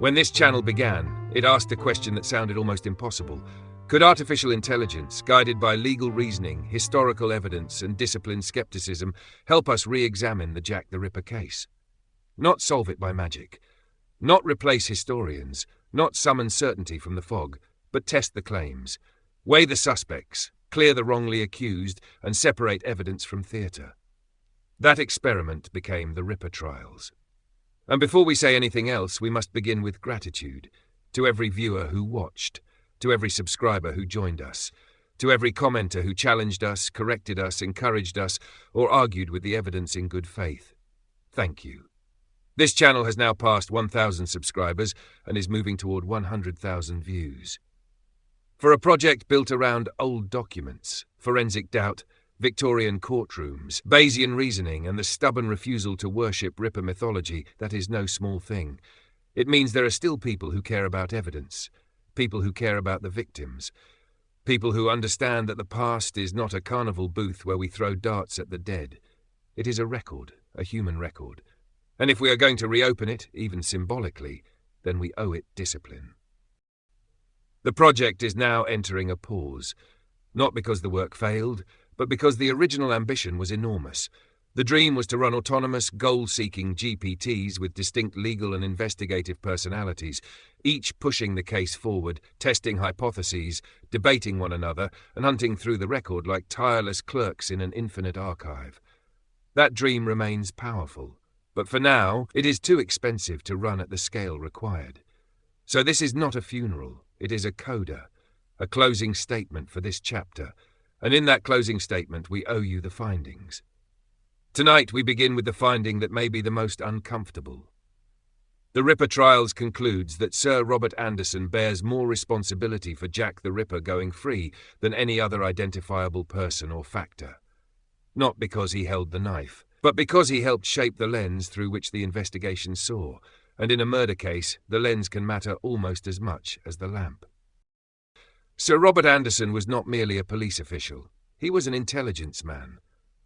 When this channel began, it asked a question that sounded almost impossible. Could artificial intelligence, guided by legal reasoning, historical evidence, and disciplined skepticism, help us re-examine the Jack the Ripper case? Not solve it by magic. Not replace historians. Not summon certainty from the fog, but test the claims. Weigh the suspects, clear the wrongly accused, and separate evidence from theatre. That experiment became the Ripper trials. And before we say anything else, we must begin with gratitude to every viewer who watched, to every subscriber who joined us, to every commenter who challenged us, corrected us, encouraged us, or argued with the evidence in good faith. Thank you. This channel has now passed 1,000 subscribers and is moving toward 100,000 views. For a project built around old documents, forensic doubt, Victorian courtrooms, Bayesian reasoning, and the stubborn refusal to worship Ripper mythology, that is no small thing. It means there are still people who care about evidence, people who care about the victims, people who understand that the past is not a carnival booth where we throw darts at the dead. It is a record, a human record. And if we are going to reopen it, even symbolically, then we owe it discipline. The project is now entering a pause, not because the work failed, but because the original ambition was enormous. The dream was to run autonomous, goal-seeking GPTs with distinct legal and investigative personalities, each pushing the case forward, testing hypotheses, debating one another, and hunting through the record like tireless clerks in an infinite archive. That dream remains powerful, but for now it is too expensive to run at the scale required. So this is not a funeral, it is a coda, a closing statement for this chapter, and in that closing statement we owe you the findings. Tonight we begin with the finding that may be the most uncomfortable. The Ripper trials concludes that Sir Robert Anderson bears more responsibility for Jack the Ripper going free than any other identifiable person or factor. Not because he held the knife, but because he helped shape the lens through which the investigation saw, and in a murder case, the lens can matter almost as much as the lamp. Sir Robert Anderson was not merely a police official. He was an intelligence man,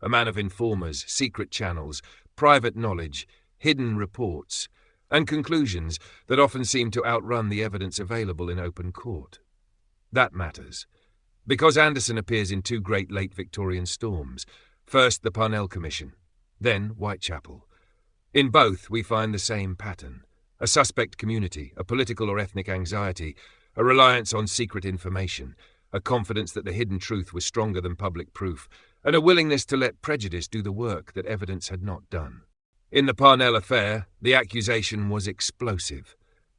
a man of informers, secret channels, private knowledge, hidden reports, and conclusions that often seem to outrun the evidence available in open court. That matters, because Anderson appears in two great late Victorian storms, first the Parnell Commission, then Whitechapel. In both we find the same pattern: a suspect community, a political or ethnic anxiety, a reliance on secret information, a confidence that the hidden truth was stronger than public proof, and a willingness to let prejudice do the work that evidence had not done. In the Parnell affair, the accusation was explosive.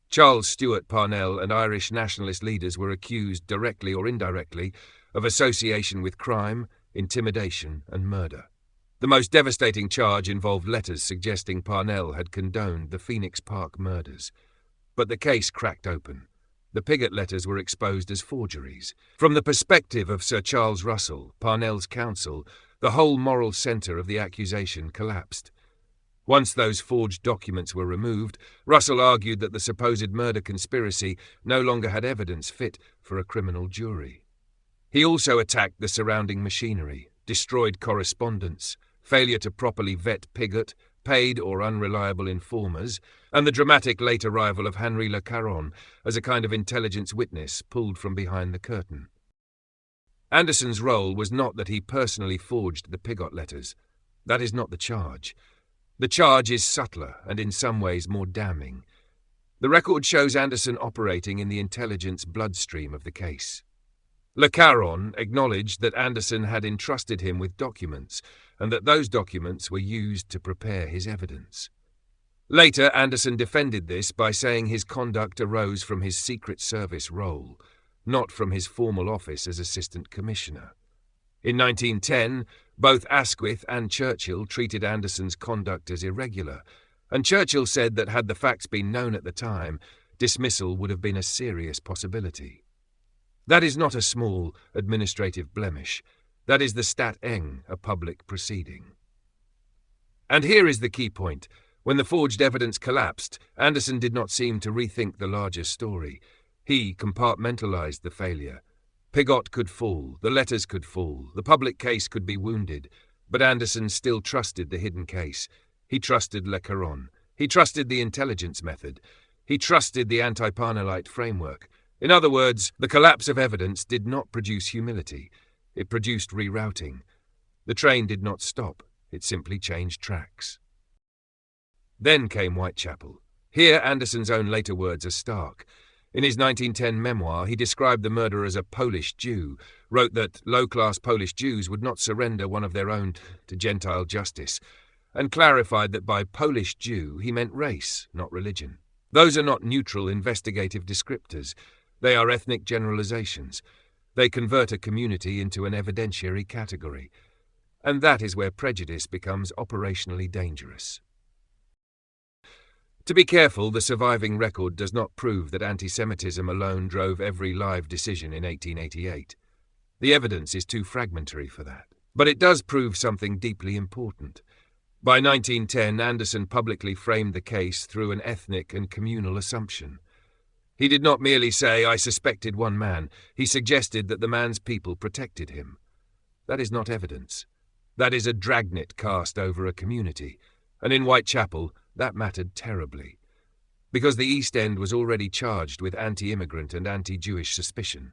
Charles Stuart Parnell and Irish nationalist leaders were accused, directly or indirectly, of association with crime, intimidation, and murder. The most devastating charge involved letters suggesting Parnell had condoned the Phoenix Park murders. But the case cracked open. The Pigott letters were exposed as forgeries. From the perspective of Sir Charles Russell, Parnell's counsel, the whole moral centre of the accusation collapsed. Once those forged documents were removed, Russell argued that the supposed murder conspiracy no longer had evidence fit for a criminal jury. He also attacked the surrounding machinery, destroyed correspondence, failure to properly vet Pigott, paid or unreliable informers, and the dramatic late arrival of Henry Le Caron as a kind of intelligence witness pulled from behind the curtain. Anderson's role was not that he personally forged the Pigott letters. That is not the charge. The charge is subtler and in some ways more damning. The record shows Anderson operating in the intelligence bloodstream of the case. Le Caron acknowledged that Anderson had entrusted him with documents, and that those documents were used to prepare his evidence. Later, Anderson defended this by saying his conduct arose from his Secret Service role, not from his formal office as Assistant Commissioner. In 1910, both Asquith and Churchill treated Anderson's conduct as irregular, and Churchill said that had the facts been known at the time, dismissal would have been a serious possibility. That is not a small administrative blemish. That is the stat eng, a public proceeding. And here is the key point. When the forged evidence collapsed, Anderson did not seem to rethink the larger story. He compartmentalized the failure. Pigott could fall, the letters could fall, the public case could be wounded, but Anderson still trusted the hidden case. He trusted Le Caron. He trusted the intelligence method. He trusted the anti-Parnellite framework. In other words, the collapse of evidence did not produce humility. It produced rerouting. The train did not stop. It simply changed tracks. Then came Whitechapel. Here, Anderson's own later words are stark. In his 1910 memoir, he described the murderer as a Polish Jew, wrote that low-class Polish Jews would not surrender one of their own to Gentile justice, and clarified that by Polish Jew he meant race, not religion. Those are not neutral investigative descriptors. They are ethnic generalizations. They convert a community into an evidentiary category. And that is where prejudice becomes operationally dangerous. To be careful, the surviving record does not prove that anti-Semitism alone drove every live decision in 1888. The evidence is too fragmentary for that. But it does prove something deeply important. By 1910, Anderson publicly framed the case through an ethnic and communal assumption. He did not merely say, "I suspected one man." He suggested that the man's people protected him. That is not evidence. That is a dragnet cast over a community. And in Whitechapel, that mattered terribly, because the East End was already charged with anti-immigrant and anti-Jewish suspicion.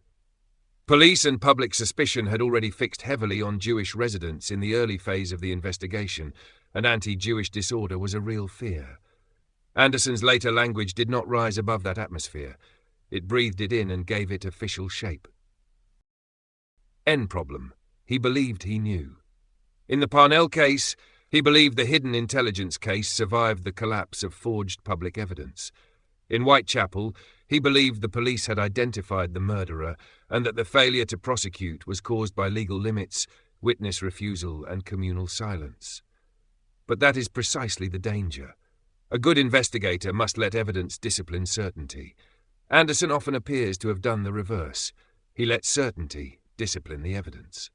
Police and public suspicion had already fixed heavily on Jewish residents in the early phase of the investigation, and anti-Jewish disorder was a real fear. Anderson's later language did not rise above that atmosphere. It breathed it in and gave it official shape. N problem. He believed he knew. In the Parnell case, he believed the hidden intelligence case survived the collapse of forged public evidence. In Whitechapel, he believed the police had identified the murderer and that the failure to prosecute was caused by legal limits, witness refusal, and communal silence. But that is precisely the danger. A good investigator must let evidence discipline certainty. Anderson often appears to have done the reverse. He let certainty discipline the evidence.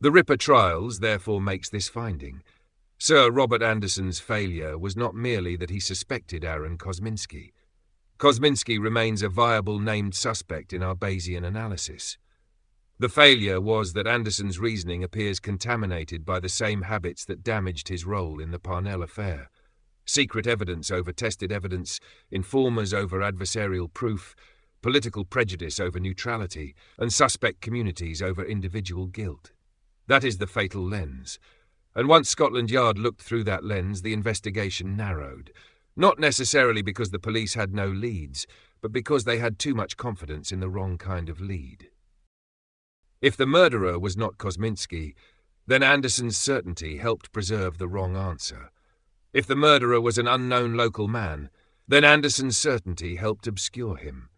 The Ripper trials therefore makes this finding. Sir Robert Anderson's failure was not merely that he suspected Aaron Kosminski. Kosminski remains a viable named suspect in our Bayesian analysis. The failure was that Anderson's reasoning appears contaminated by the same habits that damaged his role in the Parnell affair. Secret evidence over tested evidence, informers over adversarial proof, political prejudice over neutrality, and suspect communities over individual guilt. That is the fatal lens. And once Scotland Yard looked through that lens, the investigation narrowed. Not necessarily because the police had no leads, but because they had too much confidence in the wrong kind of lead. If the murderer was not Kosminski, then Anderson's certainty helped preserve the wrong answer. If the murderer was an unknown local man, then Anderson's certainty helped obscure him.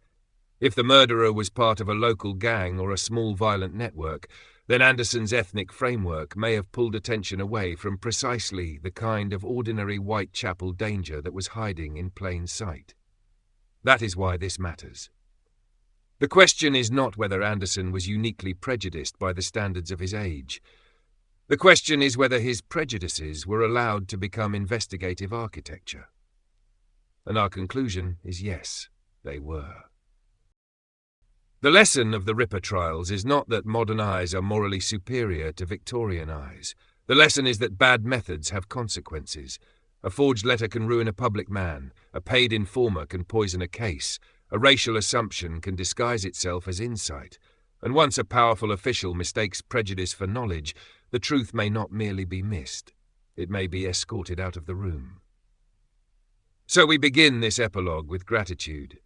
If the murderer was part of a local gang or a small violent network, then Anderson's ethnic framework may have pulled attention away from precisely the kind of ordinary Whitechapel danger that was hiding in plain sight. That is why this matters. The question is not whether Anderson was uniquely prejudiced by the standards of his age. The question is whether his prejudices were allowed to become investigative architecture. And our conclusion is yes, they were. The lesson of the Ripper trials is not that modern eyes are morally superior to Victorian eyes. The lesson is that bad methods have consequences. A forged letter can ruin a public man. A paid informer can poison a case. A racial assumption can disguise itself as insight. And once a powerful official mistakes prejudice for knowledge, the truth may not merely be missed. It may be escorted out of the room. So we begin this epilogue with gratitude,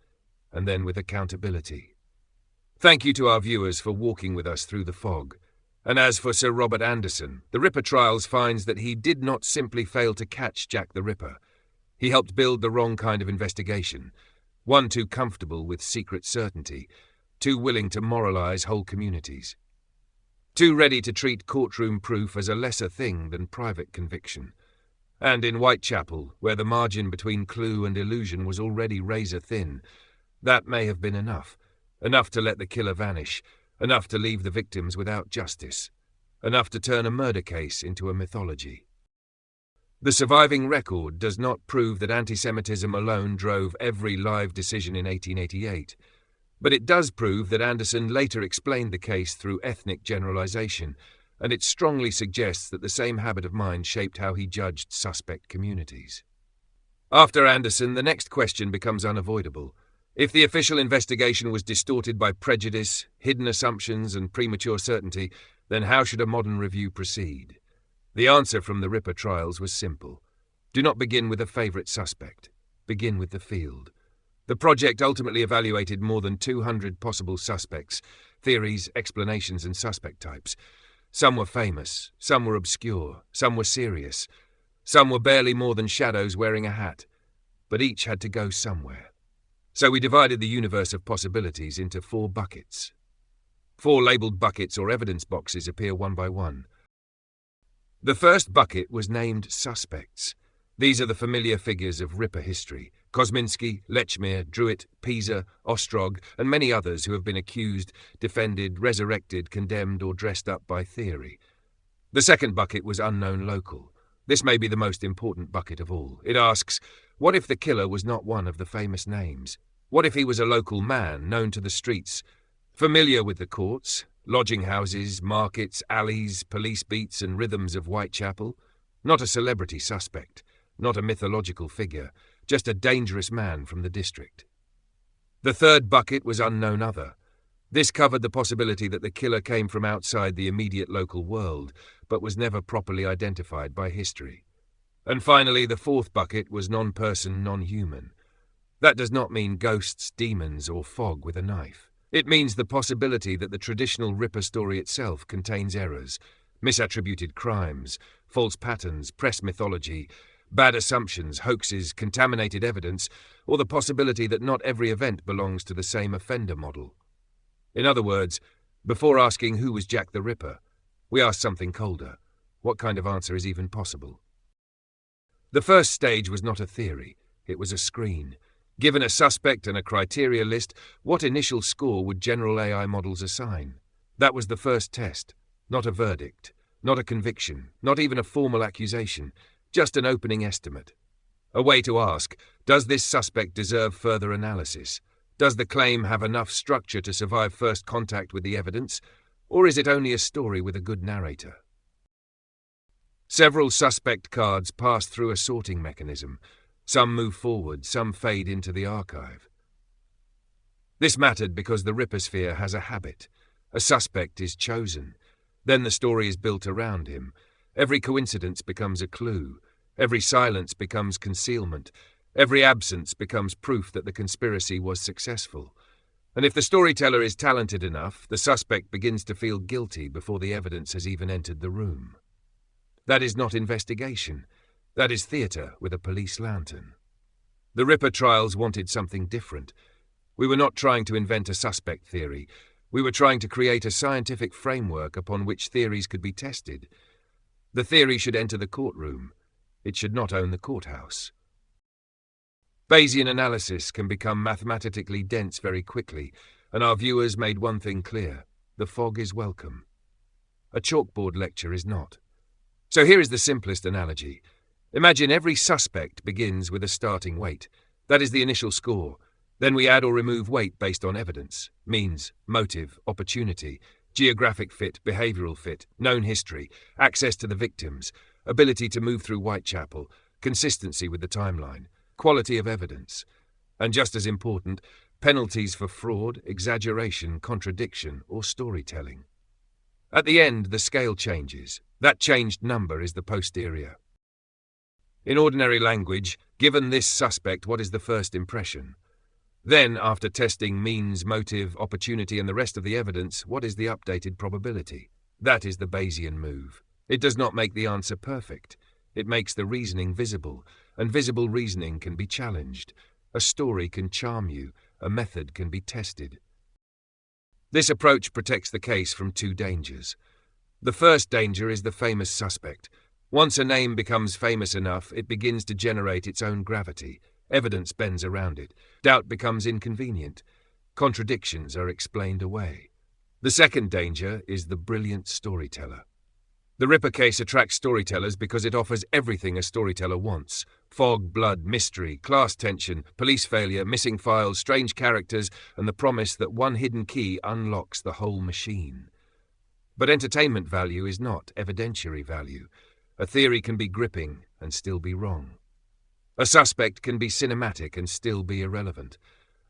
and then with accountability. Thank you to our viewers for walking with us through the fog. And as for Sir Robert Anderson, the Ripper trials finds that he did not simply fail to catch Jack the Ripper. He helped build the wrong kind of investigation, one too comfortable with secret certainty, too willing to moralize whole communities, too ready to treat courtroom proof as a lesser thing than private conviction. And in Whitechapel, where the margin between clue and illusion was already razor thin, that may have been enough. Enough to let the killer vanish, enough to leave the victims without justice, enough to turn a murder case into a mythology. The surviving record does not prove that anti-Semitism alone drove every live decision in 1888, but it does prove that Anderson later explained the case through ethnic generalization, and it strongly suggests that the same habit of mind shaped how he judged suspect communities. After Anderson, the next question becomes unavoidable. If the official investigation was distorted by prejudice, hidden assumptions, and premature certainty, then how should a modern review proceed? The answer from the Ripper trials was simple. Do not begin with a favourite suspect. Begin with the field. The project ultimately evaluated more than 200 possible suspects, theories, explanations, and suspect types. Some were famous, some were obscure, some were serious, some were barely more than shadows wearing a hat. But each had to go somewhere. So we divided the universe of possibilities into 4 buckets. 4 labelled buckets or evidence boxes appear one by one. The first bucket was named suspects. These are the familiar figures of Ripper history: Kosminski, Lechmere, Druitt, Pisa, Ostrog, and many others who have been accused, defended, resurrected, condemned, or dressed up by theory. The second bucket was unknown local. This may be the most important bucket of all. It asks, what if the killer was not one of the famous names? What if he was a local man, known to the streets, familiar with the courts, lodging houses, markets, alleys, police beats, and rhythms of Whitechapel? Not a celebrity suspect, not a mythological figure, just a dangerous man from the district. The third bucket was unknown other. This covered the possibility that the killer came from outside the immediate local world, but was never properly identified by history. And finally, the fourth bucket was non-person, non-human. That does not mean ghosts, demons, or fog with a knife. It means the possibility that the traditional Ripper story itself contains errors, misattributed crimes, false patterns, press mythology, bad assumptions, hoaxes, contaminated evidence, or the possibility that not every event belongs to the same offender model. In other words, before asking who was Jack the Ripper, we ask something colder. What kind of answer is even possible? The first stage was not a theory, it was a screen. Given a suspect and a criteria list, what initial score would general AI models assign? That was the first test, not a verdict, not a conviction, not even a formal accusation, just an opening estimate. A way to ask, does this suspect deserve further analysis? Does the claim have enough structure to survive first contact with the evidence, or is it only a story with a good narrator? Several suspect cards pass through a sorting mechanism. Some move forward, some fade into the archive. This mattered because the Ripper sphere has a habit. A suspect is chosen. Then the story is built around him. Every coincidence becomes a clue. Every silence becomes concealment. Every absence becomes proof that the conspiracy was successful. And if the storyteller is talented enough, the suspect begins to feel guilty before the evidence has even entered the room. That is not investigation. That is theatre with a police lantern. The Ripper trials wanted something different. We were not trying to invent a suspect theory. We were trying to create a scientific framework upon which theories could be tested. The theory should enter the courtroom. It should not own the courthouse. Bayesian analysis can become mathematically dense very quickly, and our viewers made one thing clear: the fog is welcome. A chalkboard lecture is not. So here is the simplest analogy. Imagine every suspect begins with a starting weight. That is the initial score. Then we add or remove weight based on evidence, means, motive, opportunity, geographic fit, behavioural fit, known history, access to the victims, ability to move through Whitechapel, consistency with the timeline, quality of evidence, and just as important, penalties for fraud, exaggeration, contradiction, or storytelling. At the end, the scale changes. That changed number is the posterior. In ordinary language, given this suspect, what is the first impression? Then, after testing means, motive, opportunity, and the rest of the evidence, what is the updated probability? That is the Bayesian move. It does not make the answer perfect. It makes the reasoning visible, and visible reasoning can be challenged. A story can charm you, a method can be tested. This approach protects the case from 2 dangers. The first danger is the famous suspect. Once a name becomes famous enough, it begins to generate its own gravity. Evidence bends around it. Doubt becomes inconvenient. Contradictions are explained away. The second danger is the brilliant storyteller. The Ripper case attracts storytellers because it offers everything a storyteller wants: fog, blood, mystery, class tension, police failure, missing files, strange characters, and the promise that one hidden key unlocks the whole machine. But entertainment value is not evidentiary value. A theory can be gripping and still be wrong. A suspect can be cinematic and still be irrelevant.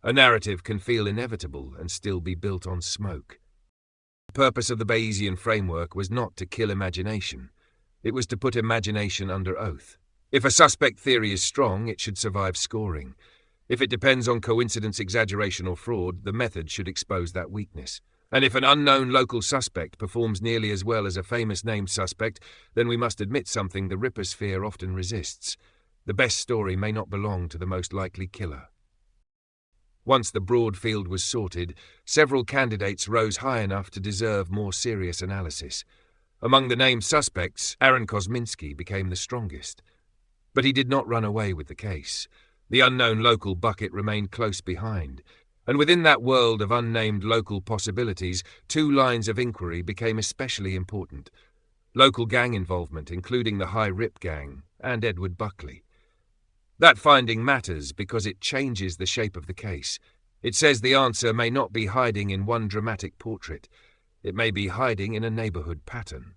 A narrative can feel inevitable and still be built on smoke. The purpose of the Bayesian framework was not to kill imagination. It was to put imagination under oath. If a suspect theory is strong, it should survive scoring. If it depends on coincidence, exaggeration, or fraud, the method should expose that weakness. And if an unknown local suspect performs nearly as well as a famous named suspect, then we must admit something the Ripper sphere often resists. The best story may not belong to the most likely killer. Once the broad field was sorted, several candidates rose high enough to deserve more serious analysis. Among the named suspects, Aaron Kosminski became the strongest. But he did not run away with the case. The unknown local bucket remained close behind. And within that world of unnamed local possibilities, two lines of inquiry became especially important. Local gang involvement, including the High Rip Gang and Edward Buckley. That finding matters because it changes the shape of the case. It says the answer may not be hiding in one dramatic portrait. It may be hiding in a neighborhood pattern.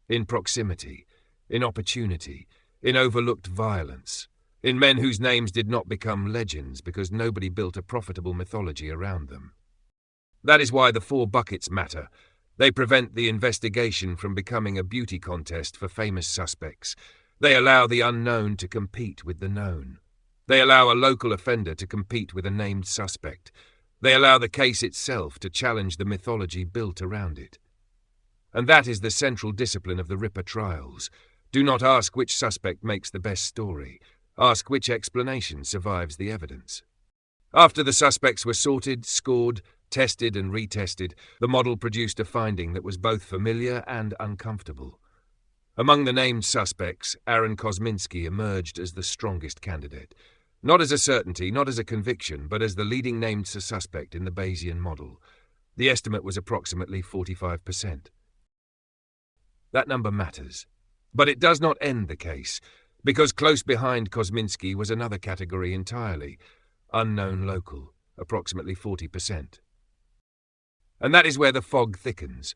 In proximity, in opportunity, in overlooked violence, in men whose names did not become legends because nobody built a profitable mythology around them. That is why the 4 buckets matter. They prevent the investigation from becoming a beauty contest for famous suspects. They allow the unknown to compete with the known. They allow a local offender to compete with a named suspect. They allow the case itself to challenge the mythology built around it. And that is the central discipline of the Ripper trials. Do not ask which suspect makes the best story. Ask which explanation survives the evidence. After the suspects were sorted, scored, tested and retested, the model produced a finding that was both familiar and uncomfortable. Among the named suspects, Aaron Kosminski emerged as the strongest candidate. Not as a certainty, not as a conviction, but as the leading named suspect in the Bayesian model. The estimate was approximately 45%. That number matters. But it does not end the case, because close behind Kosminski was another category entirely, unknown local, approximately 40%. And that is where the fog thickens.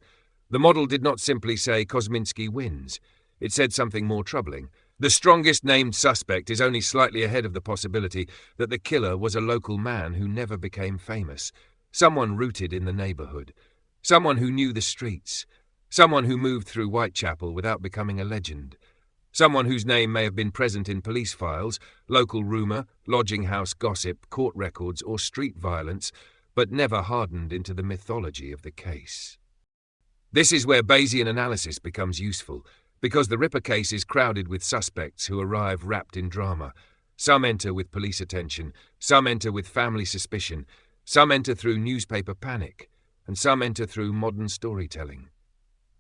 The model did not simply say Kosminski wins. It said something more troubling. The strongest named suspect is only slightly ahead of the possibility that the killer was a local man who never became famous, someone rooted in the neighborhood, someone who knew the streets, someone who moved through Whitechapel without becoming a legend, someone whose name may have been present in police files, local rumor, lodging house gossip, court records, or street violence, but never hardened into the mythology of the case. This is where Bayesian analysis becomes useful, because the Ripper case is crowded with suspects who arrive wrapped in drama. Some enter with police attention, some enter with family suspicion, some enter through newspaper panic, and some enter through modern storytelling.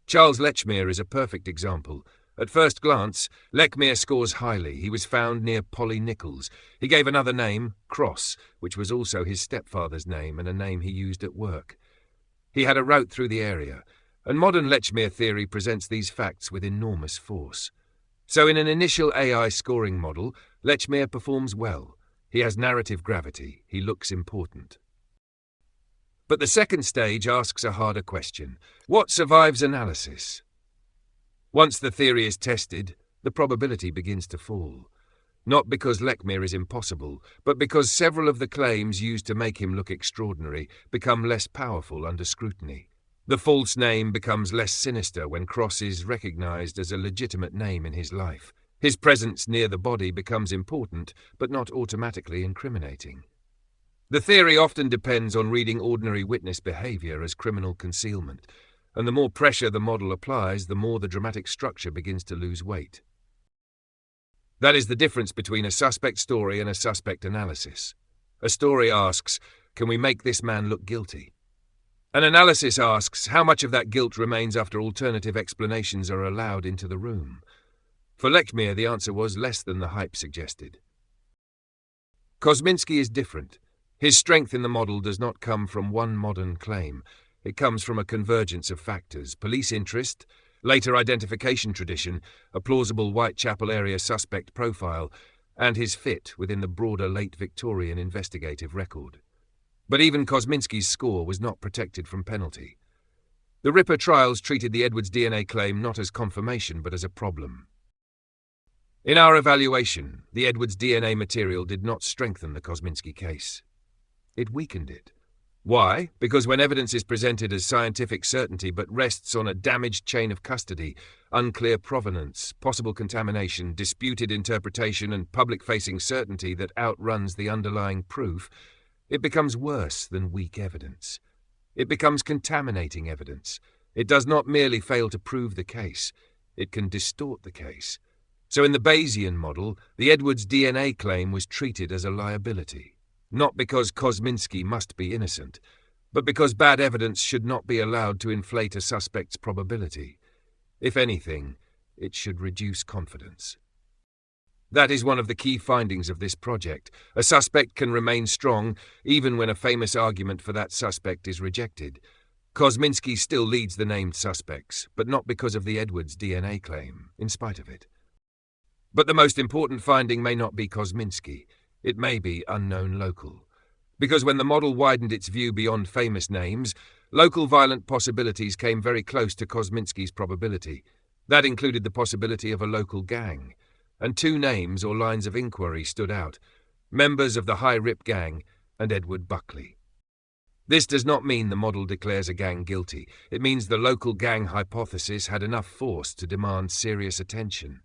Charles Lechmere is a perfect example. At first glance, Lechmere scores highly. He was found near Polly Nichols. He gave another name, Cross, which was also his stepfather's name and a name he used at work. He had a route through the area, and modern Lechmere theory presents these facts with enormous force. So in an initial AI scoring model, Lechmere performs well. He has narrative gravity. He looks important. But the second stage asks a harder question. What survives analysis? Once the theory is tested, the probability begins to fall. Not because Lechmere is impossible, but because several of the claims used to make him look extraordinary become less powerful under scrutiny. The false name becomes less sinister when Cross is recognized as a legitimate name in his life. His presence near the body becomes important, but not automatically incriminating. The theory often depends on reading ordinary witness behavior as criminal concealment, and the more pressure the model applies, the more the dramatic structure begins to lose weight. That is the difference between a suspect story and a suspect analysis. A story asks, can we make this man look guilty? An analysis asks, how much of that guilt remains after alternative explanations are allowed into the room? For Lechmere, the answer was less than the hype suggested. Kosminski is different. His strength in the model does not come from one modern claim. It comes from a convergence of factors: police interest, later identification tradition, a plausible Whitechapel area suspect profile, and his fit within the broader late Victorian investigative record. But even Kosminski's score was not protected from penalty. The Ripper trials treated the Edwards DNA claim not as confirmation but as a problem. In our evaluation, the Edwards DNA material did not strengthen the Kosminski case. It weakened it. Why? Because when evidence is presented as scientific certainty but rests on a damaged chain of custody, unclear provenance, possible contamination, disputed interpretation, and public-facing certainty that outruns the underlying proof, it becomes worse than weak evidence. It becomes contaminating evidence. It does not merely fail to prove the case, it can distort the case. So in the Bayesian model, the Edwards DNA claim was treated as a liability. Not because Kosminski must be innocent, but because bad evidence should not be allowed to inflate a suspect's probability. If anything, it should reduce confidence. That is one of the key findings of this project. A suspect can remain strong even when a famous argument for that suspect is rejected. Kosminski still leads the named suspects, but not because of the Edwards DNA claim, in spite of it. But the most important finding may not be Kosminski. It may be unknown local. Because when the model widened its view beyond famous names, local violent possibilities came very close to Kosminski's probability. That included the possibility of a local gang. And two names or lines of inquiry stood out: members of the High Rip Gang and Edward Buckley. This does not mean the model declares a gang guilty. It means the local gang hypothesis had enough force to demand serious attention.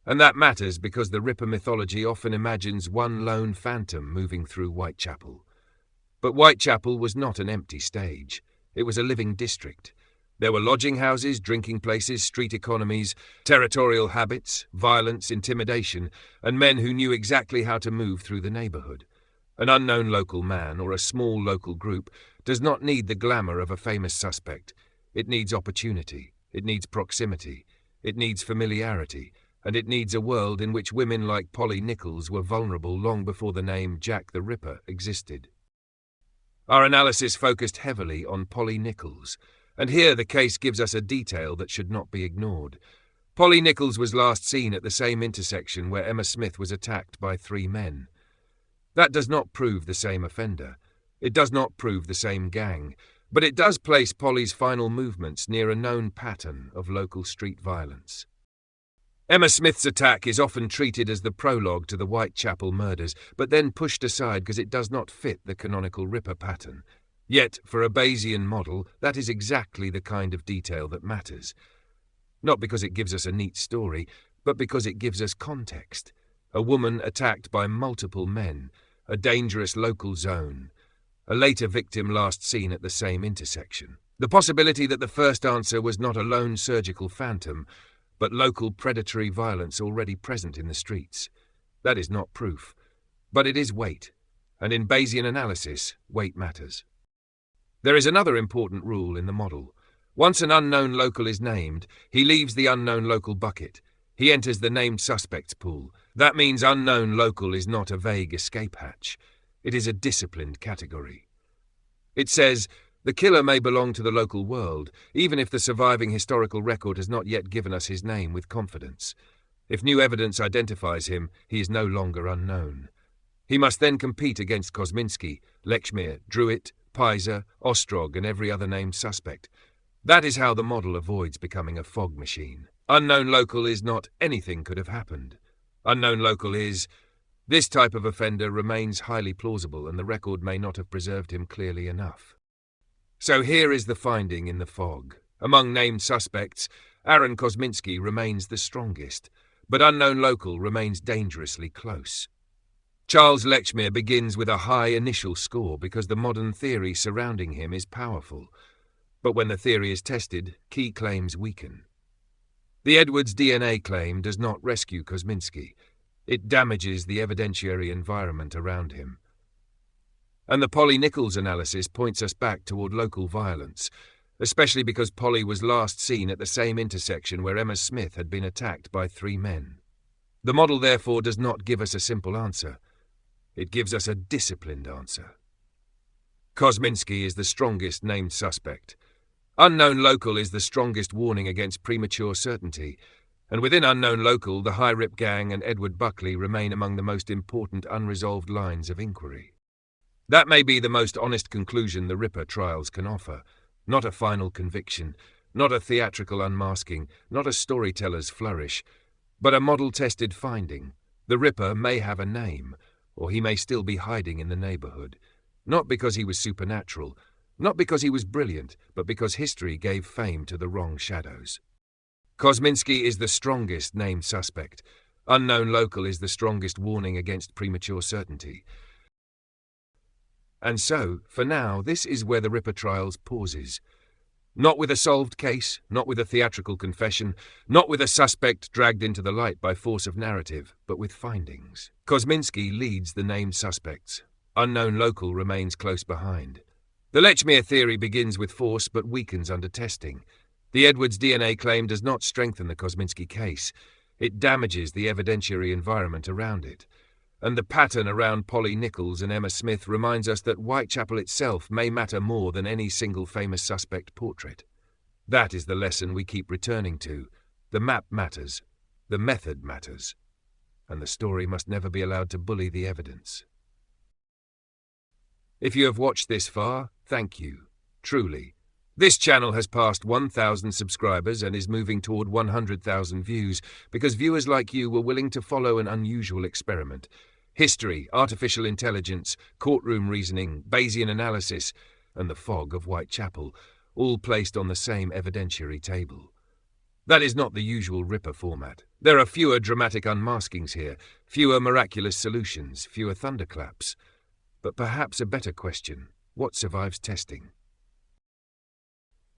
And that matters because the Ripper mythology often imagines one lone phantom moving through Whitechapel. But Whitechapel was not an empty stage. It was a living district. There were lodging houses, drinking places, street economies, territorial habits, violence, intimidation, and men who knew exactly how to move through the neighborhood. An unknown local man or a small local group does not need the glamour of a famous suspect. It needs opportunity. It needs proximity. It needs familiarity. And it needs a world in which women like Polly Nichols were vulnerable long before the name Jack the Ripper existed. Our analysis focused heavily on Polly Nichols, and here the case gives us a detail that should not be ignored. Polly Nichols was last seen at the same intersection where Emma Smith was attacked by 3 men. That does not prove the same offender. It does not prove the same gang, but it does place Polly's final movements near a known pattern of local street violence. Emma Smith's attack is often treated as the prologue to the Whitechapel murders, but then pushed aside because it does not fit the canonical Ripper pattern. Yet, for a Bayesian model, that is exactly the kind of detail that matters. Not because it gives us a neat story, but because it gives us context. A woman attacked by multiple men, a dangerous local zone, a later victim last seen at the same intersection. The possibility that the first answer was not a lone surgical phantom, but local predatory violence already present in the streets. That is not proof, but it is weight, and in Bayesian analysis, weight matters. There is another important rule in the model. Once an unknown local is named, he leaves the unknown local bucket. He enters the named suspects pool. That means unknown local is not a vague escape hatch. It is a disciplined category. It says, the killer may belong to the local world, even if the surviving historical record has not yet given us his name with confidence. If new evidence identifies him, he is no longer unknown. He must then compete against Kosminski, Lechmere, Druitt, Pizer, Ostrog, and every other named suspect. That is how the model avoids becoming a fog machine. Unknown local is not anything could have happened. Unknown local is, this type of offender remains highly plausible and the record may not have preserved him clearly enough. So here is the finding in the fog. Among named suspects, Aaron Kosminski remains the strongest, but unknown local remains dangerously close. Charles Lechmere begins with a high initial score because the modern theory surrounding him is powerful. But when the theory is tested, key claims weaken. The Edwards DNA claim does not rescue Kosminski. It damages the evidentiary environment around him. And the Polly Nichols analysis points us back toward local violence, especially because Polly was last seen at the same intersection where Emma Smith had been attacked by 3 men. The model therefore does not give us a simple answer. It gives us a disciplined answer. Kosminski is the strongest named suspect. Unknown local is the strongest warning against premature certainty, and within unknown local, the High Rip Gang and Edward Buckley remain among the most important unresolved lines of inquiry. That may be the most honest conclusion the Ripper trials can offer. Not a final conviction, not a theatrical unmasking, not a storyteller's flourish, but a model-tested finding. The Ripper may have a name, or he may still be hiding in the neighborhood. Not because he was supernatural, not because he was brilliant, but because history gave fame to the wrong shadows. Kosminski is the strongest named suspect. Unknown local is the strongest warning against premature certainty. And so, for now, this is where the Ripper Trials pauses. Not with a solved case, not with a theatrical confession, not with a suspect dragged into the light by force of narrative, but with findings. Kosminski leads the named suspects. Unknown local remains close behind. The Lechmere theory begins with force but weakens under testing. The Edwards DNA claim does not strengthen the Kosminski case. It damages the evidentiary environment around it. And the pattern around Polly Nichols and Emma Smith reminds us that Whitechapel itself may matter more than any single famous suspect portrait. That is the lesson we keep returning to. The map matters, the method matters, and the story must never be allowed to bully the evidence. If you have watched this far, thank you, truly. This channel has passed 1,000 subscribers and is moving toward 100,000 views because viewers like you were willing to follow an unusual experiment. History, artificial intelligence, courtroom reasoning, Bayesian analysis, and the fog of Whitechapel, all placed on the same evidentiary table. That is not the usual Ripper format. There are fewer dramatic unmaskings here, fewer miraculous solutions, fewer thunderclaps. But perhaps a better question, what survives testing?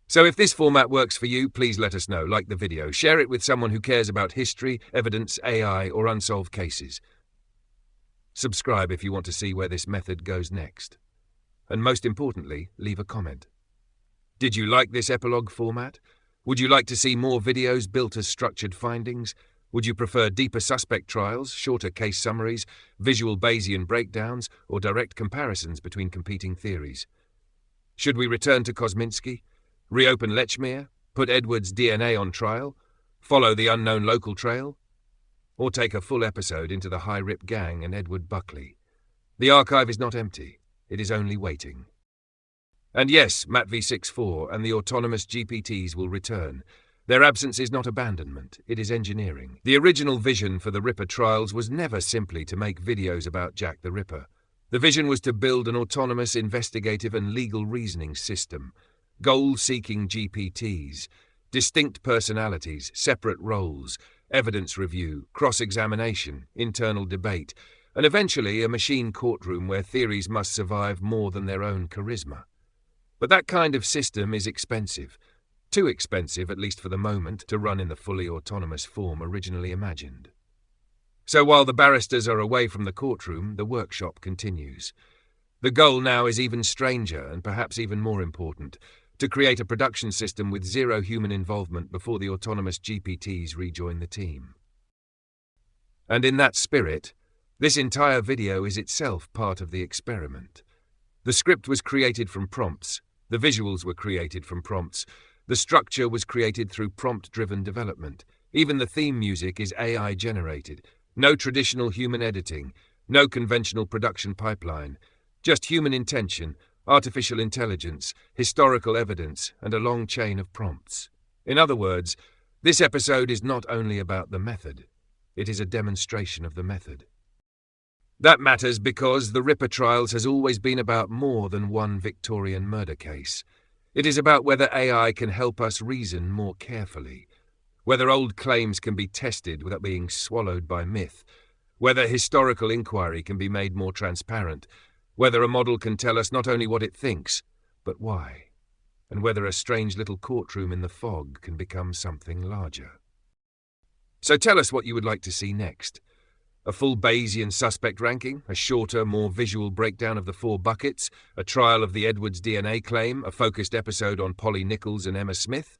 So if this format works for you, please let us know. Like the video, share it with someone who cares about history, evidence, AI, or unsolved cases. Subscribe if you want to see where this method goes next. And most importantly, leave a comment. Did you like this epilogue format? Would you like to see more videos built as structured findings? Would you prefer deeper suspect trials, shorter case summaries, visual Bayesian breakdowns, or direct comparisons between competing theories? Should we return to Kosminski? Reopen Lechmere? Put Edwards' DNA on trial? Follow the unknown local trail? Or take a full episode into the High Rip Gang and Edward Buckley? The archive is not empty. It is only waiting. And yes, Matt v64 and the autonomous GPTs will return. Their absence is not abandonment, it is engineering. The original vision for the Ripper Trials was never simply to make videos about Jack the Ripper. The vision was to build an autonomous investigative and legal reasoning system. Goal-seeking GPTs, distinct personalities, separate roles, evidence review, cross-examination, internal debate, and eventually a machine courtroom where theories must survive more than their own charisma. But that kind of system is expensive. Too expensive, at least for the moment, to run in the fully autonomous form originally imagined. So while the barristers are away from the courtroom, the workshop continues. The goal now is even stranger and perhaps even more important, to create a production system with zero human involvement before the autonomous GPTs rejoin the team. And in that spirit, this entire video is itself part of the experiment. The script was created from prompts, the visuals were created from prompts, the structure was created through prompt-driven development. Even the theme music is AI-generated. No traditional human editing, no conventional production pipeline, just human intention, artificial intelligence, historical evidence, and a long chain of prompts. In other words, this episode is not only about the method, it is a demonstration of the method. That matters because the Ripper Trials has always been about more than one Victorian murder case. It is about whether AI can help us reason more carefully, whether old claims can be tested without being swallowed by myth, whether historical inquiry can be made more transparent, whether a model can tell us not only what it thinks, but why, and whether a strange little courtroom in the fog can become something larger. So tell us what you would like to see next. A full Bayesian suspect ranking, a shorter, more visual breakdown of the 4 buckets, a trial of the Edwards DNA claim, a focused episode on Polly Nichols and Emma Smith,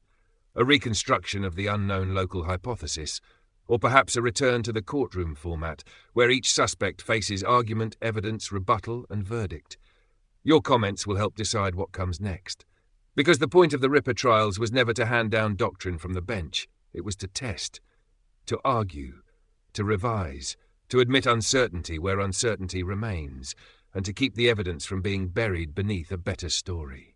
a reconstruction of the unknown local hypothesis, or perhaps a return to the courtroom format, where each suspect faces argument, evidence, rebuttal, and verdict. Your comments will help decide what comes next. Because the point of the Ripper Trials was never to hand down doctrine from the bench. It was to test, to argue, to revise, to admit uncertainty where uncertainty remains, and to keep the evidence from being buried beneath a better story.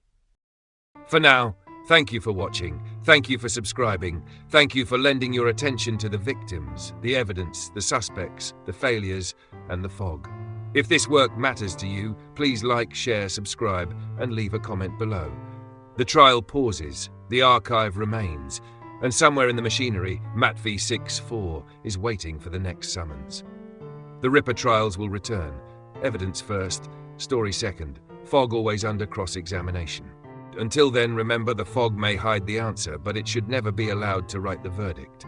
For now, thank you for watching. Thank you for subscribing. Thank you for lending your attention to the victims, the evidence, the suspects, the failures, and the fog. If this work matters to you, please like, share, subscribe, and leave a comment below. The trial pauses, the archive remains, and somewhere in the machinery, Matfee 6-4 is waiting for the next summons. The Ripper trials will return. Evidence first, story second, fog always under cross-examination. Until then, remember, the fog may hide the answer, but it should never be allowed to write the verdict.